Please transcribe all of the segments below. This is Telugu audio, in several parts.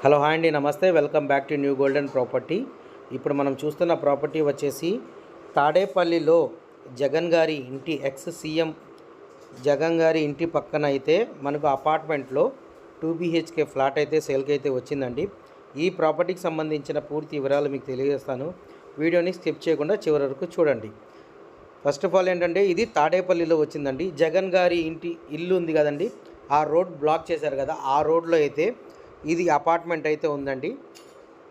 హలో హాయ్ అండి, నమస్తే. Welcome back to new golden property. ఇప్పుడు మనం చూస్తున్న ప్రాపర్టీ వచ్చేసి తాడేపల్లిలో జగన్ గారి ఇంటి సీఎం జగన్ గారి ఇంటి పక్కన అయితే మనకు అపార్ట్మెంట్లో 2 BHK ఫ్లాట్ అయితే సేల్కి అయితే వచ్చిందండి. ఈ ప్రాపర్టీకి సంబంధించిన పూర్తి వివరాలు మీకు తెలియజేస్తాను. వీడియోని స్కిప్ చేయకుండా చివరి వరకు చూడండి. ఫస్ట్ ఆఫ్ ఆల్ ఏంటంటే ఇది తాడేపల్లిలో వచ్చిందండి. జగన్ గారి ఇల్లు ఉంది కదండి, ఆ రోడ్ బ్లాక్ చేశారు కదా, ఆ రోడ్లో అయితే ఇది అపార్ట్మెంట్ అయితే ఉందండి.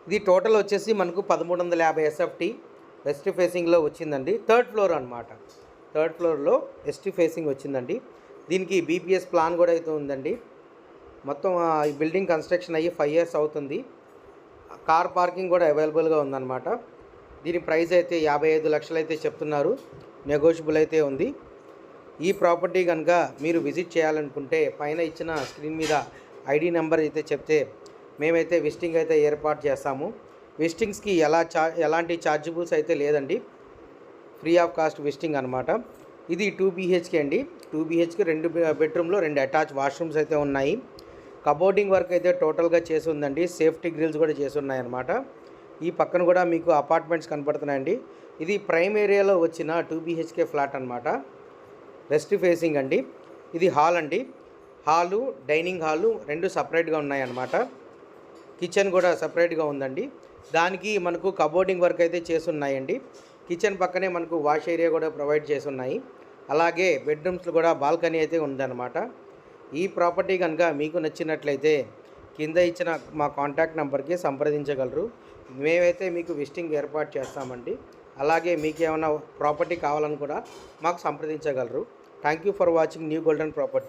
ఇది టోటల్ వచ్చేసి మనకు 1350 SFT వెస్ట్ ఫేసింగ్లో వచ్చిందండి. థర్డ్ ఫ్లోర్ అనమాట. థర్డ్ ఫ్లోర్లో వెస్ట్ ఫేసింగ్ వచ్చిందండి. దీనికి BPS ప్లాన్ కూడా అయితే ఉందండి. మొత్తం ఈ బిల్డింగ్ కన్స్ట్రక్షన్ అయ్యి 5 years అవుతుంది. కార్ పార్కింగ్ కూడా అవైలబుల్గా ఉందన్నమాట. దీని ప్రైస్ అయితే 55 లక్షలు అయితే చెప్తున్నారు. నెగోషియబుల్ అయితే ఉంది. ఈ ప్రాపర్టీ కనుక మీరు విజిట్ చేయాలనుకుంటే పైన ఇచ్చిన స్క్రీన్ మీద ID నెంబర్ అయితే చెప్తే మేమైతే విజిటింగ్ అయితే ఏర్పాటు చేస్తాము. విజిటింగ్స్కి ఎలాంటి ఛార్జబుల్స్ అయితే లేదండి. ఫ్రీ ఆఫ్ కాస్ట్ విజిటింగ్ అనమాట. ఇది 2 BHK అండి. 2 BHK 2 బెడ్రూమ్లో 2 అటాచ్ వాష్రూమ్స్ అయితే ఉన్నాయి. కబోర్డింగ్ వర్క్ అయితే టోటల్గా చేసి ఉందండి. సేఫ్టీ గ్రిల్స్ కూడా చేసి ఉన్నాయి అనమాట. ఈ పక్కన కూడా మీకు అపార్ట్మెంట్స్ కనపడుతున్నాయండి. ఇది ప్రైమ్ ఏరియాలో వచ్చిన 2 BHK ఫ్లాట్ అనమాట. వెస్ట్ ఫేసింగ్ అండి. ఇది హాల్ అండి. హాలు, డైనింగ్ హాలు 2 సపరేట్గా ఉన్నాయన్నమాట. కిచెన్ కూడా సపరేట్గా ఉందండి. దానికి మనకు కబోర్డింగ్ వర్క్ అయితే చేస్తున్నాయండి. కిచెన్ పక్కనే మనకు వాష్ ఏరియా కూడా ప్రొవైడ్ చేస్తున్నాయి. అలాగే బెడ్రూమ్స్లో కూడా బాల్కనీ అయితే ఉందన్నమాట. ఈ ప్రాపర్టీ కనుక మీకు నచ్చినట్లయితే కింద ఇచ్చిన మా కాంటాక్ట్ నెంబర్కి సంప్రదించగలరు. మేమైతే మీకు విజిటింగ్ ఏర్పాటు చేస్తామండి. అలాగే మీకు ఏమైనా ప్రాపర్టీ కావాలని కూడా మాకు సంప్రదించగలరు. Thank you for watching new golden property.